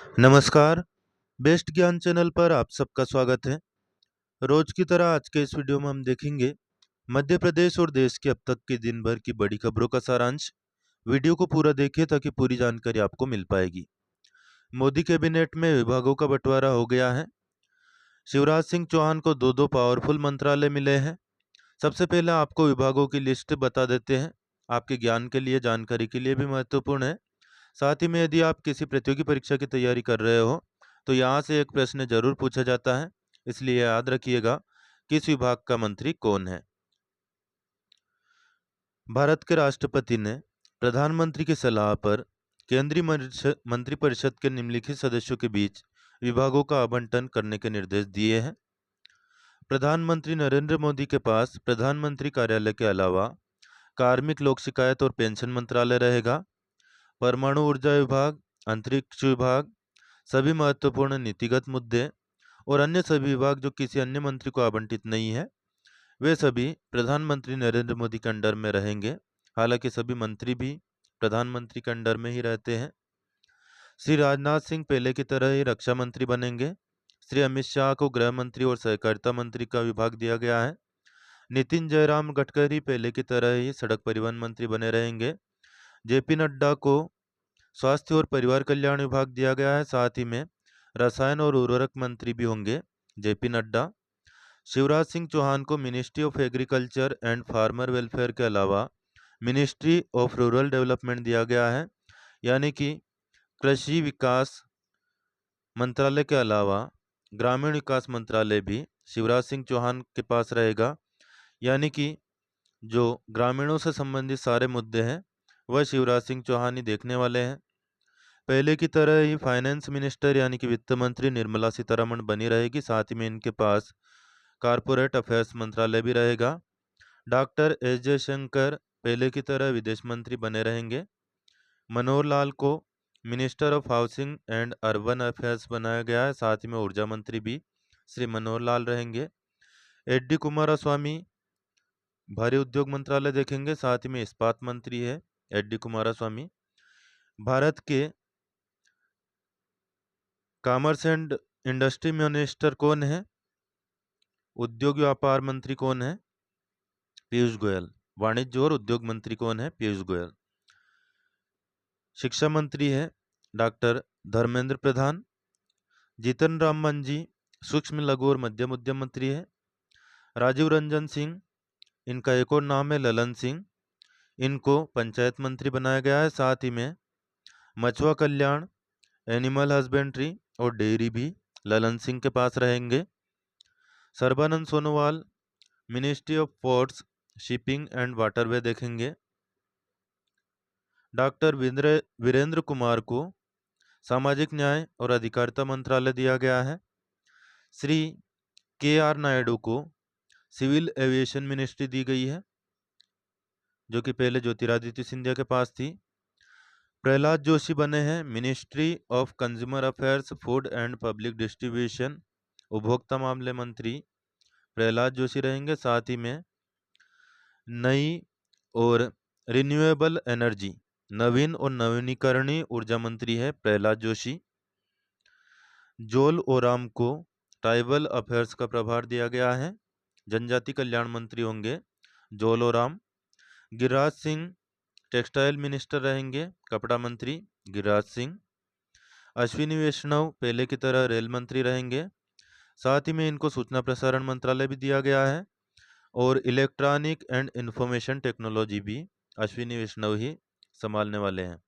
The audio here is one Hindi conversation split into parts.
नमस्कार, बेस्ट ज्ञान चैनल पर आप सबका स्वागत है। रोज की तरह आज के इस वीडियो में हम देखेंगे मध्य प्रदेश और देश के अब तक के दिन भर की बड़ी खबरों का सारांश। वीडियो को पूरा देखिए ताकि पूरी जानकारी आपको मिल पाएगी। मोदी कैबिनेट में विभागों का बंटवारा हो गया है। शिवराज सिंह चौहान को दो पावरफुल मंत्रालय मिले हैं। सबसे पहले आपको विभागों की लिस्ट बता देते हैं। आपके ज्ञान के लिए, जानकारी के लिए भी महत्वपूर्ण है। साथ ही में यदि आप किसी प्रतियोगी परीक्षा की तैयारी कर रहे हो तो यहाँ से एक प्रश्न जरूर पूछा जाता है, इसलिए याद रखिएगा किस विभाग का मंत्री कौन है। भारत के राष्ट्रपति ने प्रधानमंत्री की सलाह पर केंद्रीय मंत्रिपरिषद के निम्नलिखित सदस्यों के बीच विभागों का आवंटन करने के निर्देश दिए हैं। प्रधानमंत्री नरेंद्र मोदी के पास प्रधानमंत्री कार्यालय के अलावा कार्मिक, लोक शिकायत और पेंशन मंत्रालय रहेगा। परमाणु ऊर्जा विभाग, अंतरिक्ष विभाग, सभी महत्वपूर्ण नीतिगत मुद्दे और अन्य सभी विभाग जो किसी अन्य मंत्री को आवंटित नहीं है, वे सभी प्रधानमंत्री नरेंद्र मोदी के अंडर में रहेंगे। हालांकि सभी मंत्री भी प्रधानमंत्री के अंडर में ही रहते हैं। श्री राजनाथ सिंह पहले की तरह ही रक्षा मंत्री बनेंगे। श्री अमित शाह को गृह मंत्री और सहकारिता मंत्री का विभाग दिया गया है। नितिन जयराम गडकरी पहले की तरह ही सड़क परिवहन मंत्री बने रहेंगे। जेपी नड्डा को स्वास्थ्य और परिवार कल्याण विभाग दिया गया है। साथ ही में रसायन और उर्वरक मंत्री भी होंगे जेपी नड्डा। शिवराज सिंह चौहान को ministry of agriculture and farmer welfare के अलावा मिनिस्ट्री ऑफ रूरल डेवलपमेंट दिया गया है, यानी कि कृषि विकास मंत्रालय के अलावा ग्रामीण विकास मंत्रालय भी शिवराज सिंह चौहान के पास रहेगा। यानी कि जो ग्रामीणों से संबंधित सारे मुद्दे हैं वह शिवराज सिंह चौहान ही देखने वाले हैं। पहले की तरह ही फाइनेंस मिनिस्टर यानी कि वित्त मंत्री निर्मला सीतारमण बनी रहेगी। साथ ही में इनके पास कारपोरेट अफेयर्स मंत्रालय भी रहेगा। डॉक्टर एस जयशंकर पहले की तरह विदेश मंत्री बने रहेंगे। मनोहर लाल को minister of housing and urban affairs बनाया गया है। साथ ही में ऊर्जा मंत्री भी श्री मनोहर लाल रहेंगे। एच डी कुमारस्वामी भारी उद्योग मंत्रालय देखेंगे। साथ ही में इस्पात मंत्री है एच डी कुमारस्वामी। भारत के कॉमर्स एंड इंडस्ट्री मिनिस्टर कौन है? उद्योग व्यापार मंत्री कौन है? पीयूष गोयल। वाणिज्य और उद्योग मंत्री कौन है? पीयूष गोयल। शिक्षा मंत्री है डॉक्टर धर्मेंद्र प्रधान। जीतन राम मांझी सूक्ष्म, लघु और मध्यम उद्यम मंत्री है। राजीव रंजन सिंह, इनका एक और नाम है ललन सिंह, इनको पंचायत मंत्री बनाया गया है। साथ ही में मछुआ कल्याण, एनिमल हस्बेंड्री और डेयरी भी ललन सिंह के पास रहेंगे। Sarbananda Sonowal ministry of ports, shipping and waterway देखेंगे। डॉक्टर वीरेंद्र कुमार को सामाजिक न्याय और अधिकारिता मंत्रालय दिया गया है। श्री के आर नायडू को सिविल एविएशन मिनिस्ट्री दी गई है, जो कि पहले ज्योतिरादित्य सिंधिया के पास थी। प्रहलाद जोशी बने हैं ministry of consumer affairs, food and public distribution, उपभोक्ता मामले मंत्री प्रहलाद जोशी रहेंगे। साथ ही में नई और रिन्यूएबल एनर्जी, नवीन और नवीनीकरणीय ऊर्जा मंत्री है प्रहलाद जोशी। जोल ओराम को ट्राइबल अफेयर्स का प्रभार दिया गया है, जनजाति कल्याण मंत्री होंगे जोल ओराम। गिरिराज सिंह टेक्सटाइल मिनिस्टर रहेंगे, कपड़ा मंत्री गिरिराज सिंह। अश्विनी वैष्णव पहले की तरह रेल मंत्री रहेंगे। साथ ही में इनको सूचना प्रसारण मंत्रालय भी दिया गया है और इलेक्ट्रॉनिक एंड इंफॉर्मेशन टेक्नोलॉजी भी अश्विनी वैष्णव ही संभालने वाले हैं।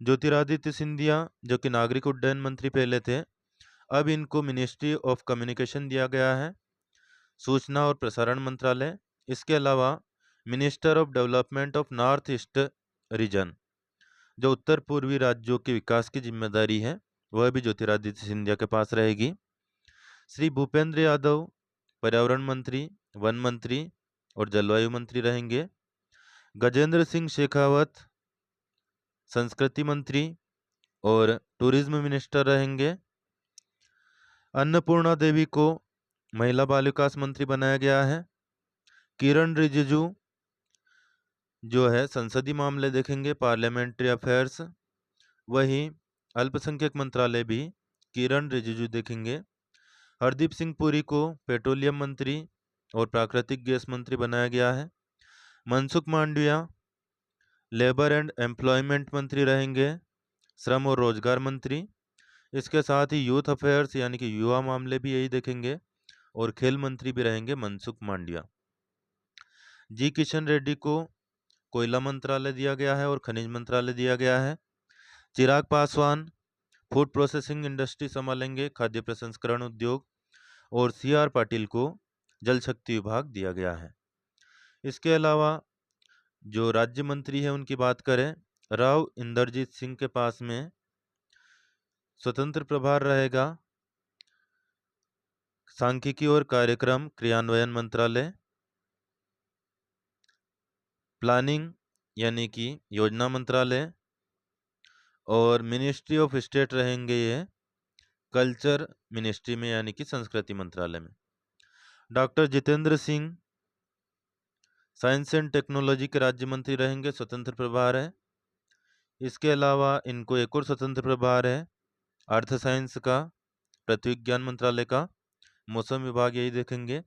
ज्योतिरादित्य सिंधिया जो कि नागरिक उड्डयन मंत्री पहले थे, अब इनको मिनिस्ट्री ऑफ कम्युनिकेशन दिया गया है, सूचना और प्रसारण मंत्रालय। इसके अलावा minister of development of north east region, जो उत्तर पूर्वी राज्यों के विकास की जिम्मेदारी है, वह भी ज्योतिरादित्य सिंधिया के पास रहेगी। श्री भूपेंद्र यादव पर्यावरण मंत्री, वन मंत्री और जलवायु मंत्री रहेंगे। गजेंद्र सिंह शेखावत संस्कृति मंत्री और टूरिज्म मिनिस्टर रहेंगे। अन्नपूर्णा देवी को महिला बाल विकास मंत्री बनाया गया है। किरण रिजिजू जो है संसदीय मामले देखेंगे, पार्लियामेंट्री अफेयर्स, वही अल्पसंख्यक मंत्रालय भी किरण रिजिजू देखेंगे। हरदीप सिंह पुरी को पेट्रोलियम मंत्री और प्राकृतिक गैस मंत्री बनाया गया है। Mansukh Mandaviya labour and employment मंत्री रहेंगे, श्रम और रोजगार मंत्री। इसके साथ ही यूथ अफेयर्स यानी कि युवा मामले भी यही देखेंगे, और खेल मंत्री भी रहेंगे मनसुख मांडविया। जी किशन रेड्डी को कोयला मंत्रालय दिया गया है और खनिज मंत्रालय दिया गया है। Chirag Paswan food processing industry संभालेंगे, खाद्य प्रसंस्करण उद्योग। और सी आर पाटिल को जल शक्ति विभाग दिया गया है। इसके अलावा जो राज्य मंत्री है उनकी बात करें, राव इंदरजीत सिंह के पास में स्वतंत्र प्रभार रहेगा सांख्यिकी और कार्यक्रम क्रियान्वयन मंत्रालय। प्लानिंग यानी कि योजना मंत्रालय, और मिनिस्ट्री ऑफ स्टेट रहेंगे ये कल्चर मिनिस्ट्री में यानी कि संस्कृति मंत्रालय में। Doctor Jitendra Singh science and technology के राज्य मंत्री रहेंगे, स्वतंत्र प्रभार है। इसके अलावा इनको एक और स्वतंत्र प्रभार है अर्थ साइंस का, पृथ्वी विज्ञान मंत्रालय का, मौसम विभाग यही देखेंगे।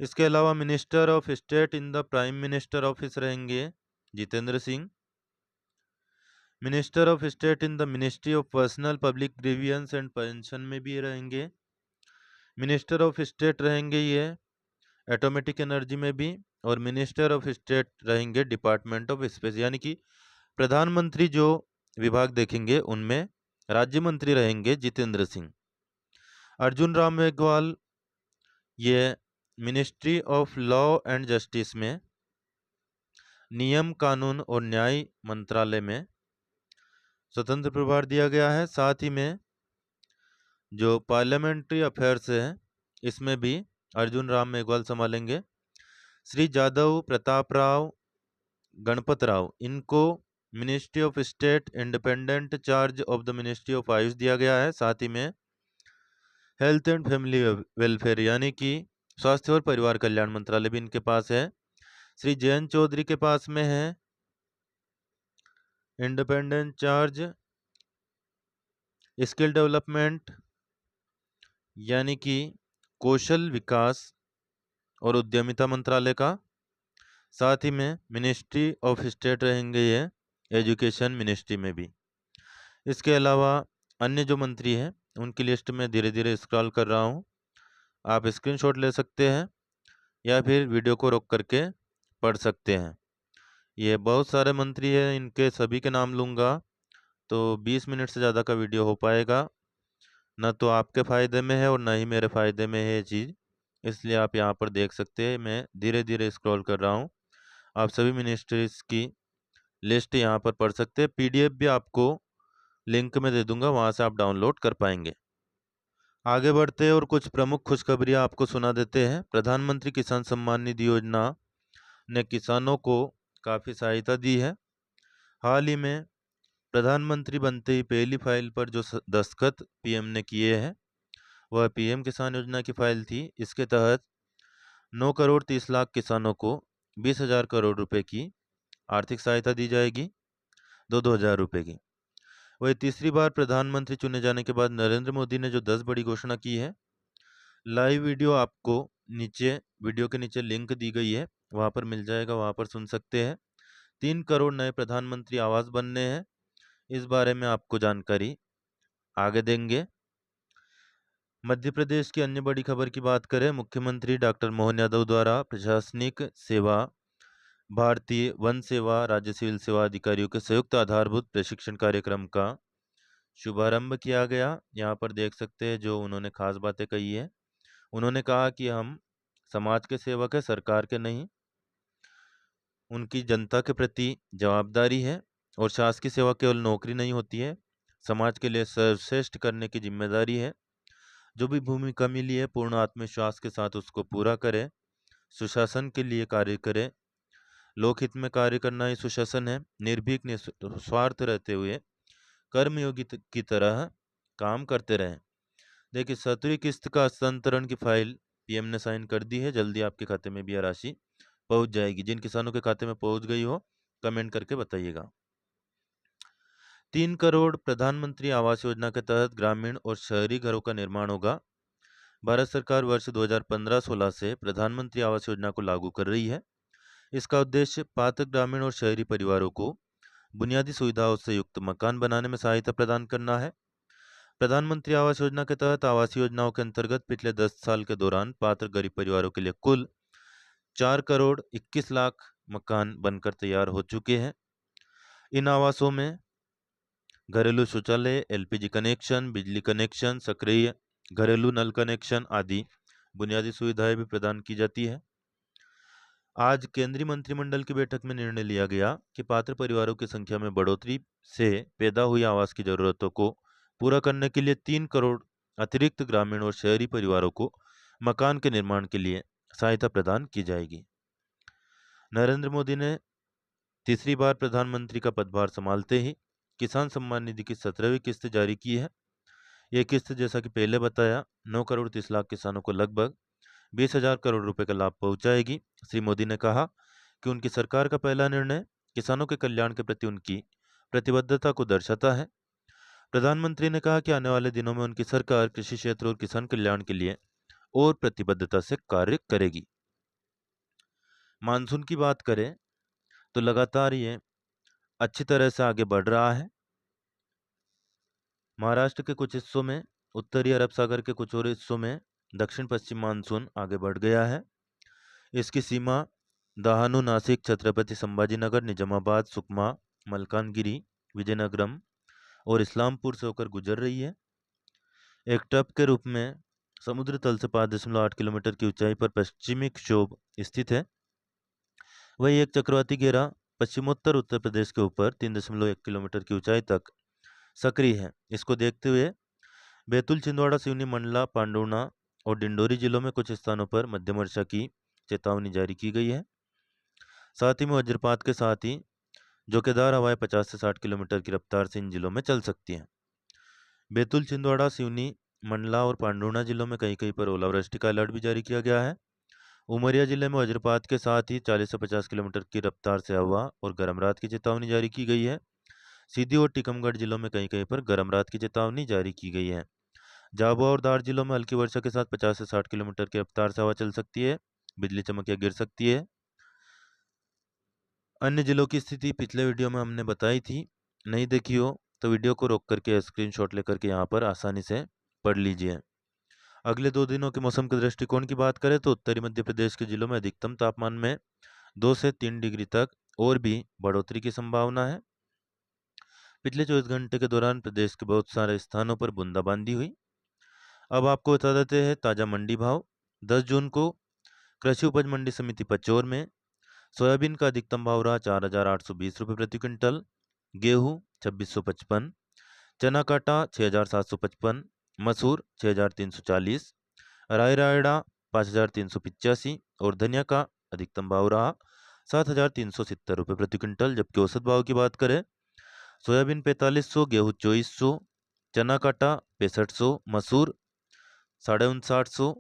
इसके अलावा minister of state in the prime minister office रहेंगे Jitendra Singh. Minister of state in the ministry of personnel public grievances and pension में भी रहेंगे। मिनिस्टर ऑफ स्टेट रहेंगे ये एटॉमेटिक एनर्जी में भी, और मिनिस्टर ऑफ स्टेट रहेंगे डिपार्टमेंट ऑफ स्पेस, यानी कि प्रधानमंत्री जो विभाग देखेंगे उनमें राज्य मंत्री रहेंगे जितेंद्र सिंह। अर्जुन राम मेघवाल ये ministry of law and justice में नियम कानून और न्याय मंत्रालय में स्वतंत्र प्रभार दिया गया है। साथ ही में जो पार्लियामेंट्री अफेयर्स है इसमें भी अर्जुन राम मेघवाल संभालेंगे। श्री जादव प्रताप राव गणपत राव इनको ministry of state independent charge of the ministry of Ayush दिया गया है। साथ ही में हेल्थ एंड फैमिली वेलफेयर यानी कि स्वास्थ्य और परिवार कल्याण मंत्रालय भी इनके पास है। श्री जयंत चौधरी के पास में है इंडिपेंडेंट चार्ज स्किल डेवलपमेंट यानी कि कौशल विकास और उद्यमिता मंत्रालय का। साथ ही में मिनिस्ट्री ऑफ स्टेट रहेंगे ये एजुकेशन मिनिस्ट्री में भी। इसके अलावा अन्य जो मंत्री हैं उनकी लिस्ट में धीरे धीरे स्क्रॉल कर रहा हूँ, आप स्क्रीनशॉट ले सकते हैं या फिर वीडियो को रोक करके पढ़ सकते हैं। ये बहुत सारे मंत्री हैं, इनके सभी के नाम लूँगा तो 20 मिनट से ज़्यादा का वीडियो हो पाएगा, ना तो आपके फ़ायदे में है और ना ही मेरे फ़ायदे में है ये चीज़। इसलिए आप यहाँ पर देख सकते हैं, मैं धीरे धीरे स्क्रॉल कर रहा हूँ। आप सभी मिनिस्ट्रीज की लिस्ट यहाँ पर पढ़ सकते हैं। PDF भी आपको लिंक में दे दूंगा, वहाँ से आप डाउनलोड कर पाएंगे। आगे बढ़ते हैं और कुछ प्रमुख खुशखबरियाँ आपको सुना देते हैं। प्रधानमंत्री किसान सम्मान निधि योजना ने किसानों को काफ़ी सहायता दी है। हाल ही में प्रधानमंत्री बनते ही पहली फाइल पर जो दस्तखत PM ने किए हैं वह PM किसान योजना की फाइल थी। इसके तहत 9 करोड़ 30 लाख किसानों को 20,000 करोड़ रुपए की आर्थिक सहायता दी जाएगी, 2-2 हज़ार रुपये की। वही तीसरी बार प्रधानमंत्री चुने जाने के बाद नरेंद्र मोदी ने जो 10 बड़ी घोषणा की है, लाइव वीडियो आपको नीचे वीडियो के नीचे लिंक दी गई है, वहाँ पर मिल जाएगा, वहाँ पर सुन सकते हैं। 3 करोड़ नए प्रधानमंत्री आवास बनने हैं, इस बारे में आपको जानकारी आगे देंगे। मध्य प्रदेश की अन्य बड़ी खबर की बात करें, मुख्यमंत्री डॉक्टर मोहन यादव द्वारा प्रशासनिक सेवा भारतीय वन सेवा राज्य सिविल सेवा अधिकारियों के संयुक्त आधारभूत प्रशिक्षण कार्यक्रम का शुभारंभ किया गया। यहाँ पर देख सकते हैं जो उन्होंने खास बातें कही है। उन्होंने कहा कि हम समाज के सेवक हैं, सरकार के नहीं। उनकी जनता के प्रति जवाबदारी है और शासकीय सेवा केवल नौकरी नहीं होती है, समाज के लिए सर्वश्रेष्ठ करने की जिम्मेदारी है। जो भी भूमिका मिली है पूर्ण आत्मविश्वास के साथ उसको पूरा करें, सुशासन के लिए कार्य करें। लोकहित में कार्य करना ही सुशासन है। निर्भीक निस्वार्थ रहते हुए कर्मयोगी की तरह काम करते रहें। देखिए 7वीं किस्त का हस्तांतरण की फाइल PM ने साइन कर दी है, जल्दी आपके खाते में भी यह राशि पहुंच जाएगी। जिन किसानों के खाते में पहुंच गई हो कमेंट करके बताइएगा। 3 करोड़ प्रधानमंत्री आवास योजना के तहत ग्रामीण और शहरी घरों का निर्माण होगा। भारत सरकार वर्ष 2015-16 से प्रधानमंत्री आवास योजना को लागू कर रही है। इसका उद्देश्य पात्र ग्रामीण और शहरी परिवारों को बुनियादी सुविधाओं से युक्त मकान बनाने में सहायता प्रदान करना है। प्रधानमंत्री आवास योजना के तहत आवासीय योजनाओं के अंतर्गत पिछले 10 साल के दौरान पात्र गरीब परिवारों के लिए कुल 4 करोड़ 21 लाख मकान बनकर तैयार हो चुके हैं। इन आवासों में घरेलू शौचालय, एलपीजी कनेक्शन, बिजली कनेक्शन, सक्रिय घरेलू नल कनेक्शन आदि बुनियादी सुविधाएं भी प्रदान की जाती है। आज केंद्रीय मंत्रिमंडल की बैठक में निर्णय लिया गया कि पात्र परिवारों की संख्या में बढ़ोतरी से पैदा हुई आवास की जरूरतों को पूरा करने के लिए 3 करोड़ अतिरिक्त ग्रामीण और शहरी परिवारों को मकान के निर्माण के लिए सहायता प्रदान की जाएगी। नरेंद्र मोदी ने तीसरी बार प्रधानमंत्री का पदभार संभालते ही किसान सम्मान निधि की 17वीं किस्त जारी की है। यह किस्त जैसा कि पहले बताया 9 करोड़ 30 लाख किसानों को लगभग 20,000 करोड़ रुपए का लाभ पहुंचाएगी। श्री मोदी ने कहा कि उनकी सरकार का पहला निर्णय किसानों के कल्याण के प्रति उनकी प्रतिबद्धता को दर्शाता है। प्रधानमंत्री ने कहा कि आने वाले दिनों में उनकी सरकार कृषि क्षेत्र और किसान कल्याण के लिए और प्रतिबद्धता से कार्य करेगी। मानसून की बात करें तो लगातार ये अच्छी तरह से आगे बढ़ रहा है। महाराष्ट्र के कुछ हिस्सों में, उत्तरी अरब सागर के कुछ और हिस्सों में दक्षिण पश्चिम मानसून आगे बढ़ गया है। इसकी सीमा दहानू, नासिक, छत्रपति संभाजीनगर, निजामाबाद, सुकमा, मलकानगिरी, विजयनगरम और इस्लामपुर से होकर गुजर रही है। एक ट्रप के रूप में समुद्र तल से 5.8 किलोमीटर की ऊंचाई पर पश्चिमी क्षोभ स्थित है। वही एक चक्रवाती घेरा पश्चिमोत्तर उत्तर प्रदेश के ऊपर 3.1 किलोमीटर की ऊंचाई तक सक्रिय है। इसको देखते हुए बैतूल, छिंदवाड़ा, सिवनी, मंडला, पांडुर्णा और डिंडोरी जिलों में कुछ स्थानों पर मध्यम वर्षा की चेतावनी जारी की गई है। साथ ही में वज्रपात के साथ ही झोंकेदार हवाएं 50 से 60 किलोमीटर की रफ्तार से इन जिलों में चल सकती हैं। बैतूल, छिंदवाड़ा, सिवनी, मंडला और पांडुर्णा जिलों में कहीं कहीं पर ओलावृष्टि का अलर्ट भी जारी किया गया है। उमरिया जिले में वज्रपात के साथ ही 40 से 50 किलोमीटर की रफ्तार से हवा और गर्म रात की चेतावनी जारी की गई है। सीधी और टीकमगढ़ जिलों में कहीं कहीं पर गर्म रात की चेतावनी जारी की गई है। झाबुआ और धार जिलों में हल्की वर्षा के साथ 50 से 60 किलोमीटर की रफ्तार से हवा चल सकती है। बिजली चमक या गिर सकती है। अन्य जिलों की स्थिति पिछले वीडियो में हमने बताई थी। नहीं देखी हो तो वीडियो को रोक करके स्क्रीनशॉट लेकर के यहाँ पर आसानी से पढ़ लीजिए। अगले 2 दिनों के मौसम के दृष्टिकोण की बात करें तो उत्तरी मध्य प्रदेश के जिलों में अधिकतम तापमान में 2 से 3 डिग्री तक और भी बढ़ोतरी की संभावना है। पिछले 24 घंटे के दौरान प्रदेश के बहुत सारे स्थानों पर बूंदाबांदी हुई। अब आपको बता देते हैं ताजा मंडी भाव। 10 जून को कृषि उपज मंडी समिति पचौर में सोयाबीन का अधिकतम भाव रहा 4,820 रुपये प्रति क्विंटल, गेहूं 2,655, चना काटा 6,755, मसूर 6,340, राई रायड़ा 5,385 और धनिया का अधिकतम भाव रहा 7,370 रुपये प्रति क्विंटल। जबकि औसत भाव की बात करें सोयाबीन 4,500, गेहूं 2,400, चना काटा 6,500, मसूर 5,950,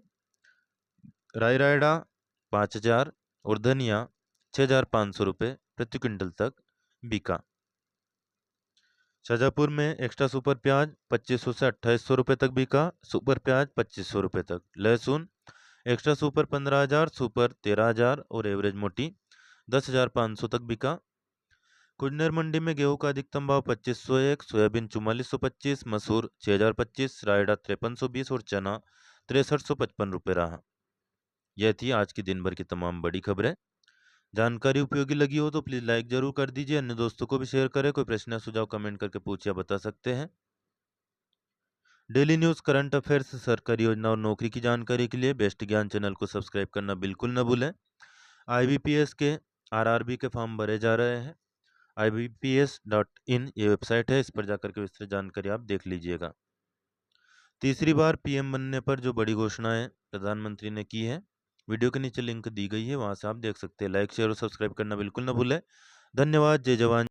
राई रायड़ा 5,000 और धनिया 6,500 रुपये प्रति क्विंटल तक बिका। शाजापुर में एक्स्ट्रा सुपर प्याज 2,500 से 2,800 रुपये तक बिका। सुपर प्याज 2,500 रुपये तक। लहसुन एक्स्ट्रा सुपर 15,000, सुपर 13,000 और एवरेज मोटी 10,500 तक बिका। कुजनेर मंडी में गेहूं का अधिकतम भाव 2,501, सोयाबीन 4,425, मसूर 6,025, रायड़ा 5,320 और चना 6,355 रुपये रहा। यह थी आज की दिन भर की तमाम बड़ी खबरें। जानकारी उपयोगी लगी हो तो प्लीज लाइक जरूर कर दीजिए। अन्य दोस्तों को भी शेयर करें। कोई प्रश्न या सुझाव कमेंट करके पूछ या बता सकते हैं। डेली न्यूज, करंट अफेयर्स, सरकारी योजना और नौकरी की जानकारी के लिए बेस्ट ज्ञान चैनल को सब्सक्राइब करना बिल्कुल न भूलें। IBPS के RRB के फॉर्म भरे जा रहे हैं। IBPS.in ये वेबसाइट है। इस पर जाकर के विस्तृत जानकारी आप देख लीजिएगा। तीसरी बार PM बनने पर जो बड़ी घोषणाएं प्रधानमंत्री ने की है, वीडियो के नीचे लिंक दी गई है, वहां से आप देख सकते हैं। लाइक, शेयर और सब्सक्राइब करना बिल्कुल न भूलें। धन्यवाद। जय जवान।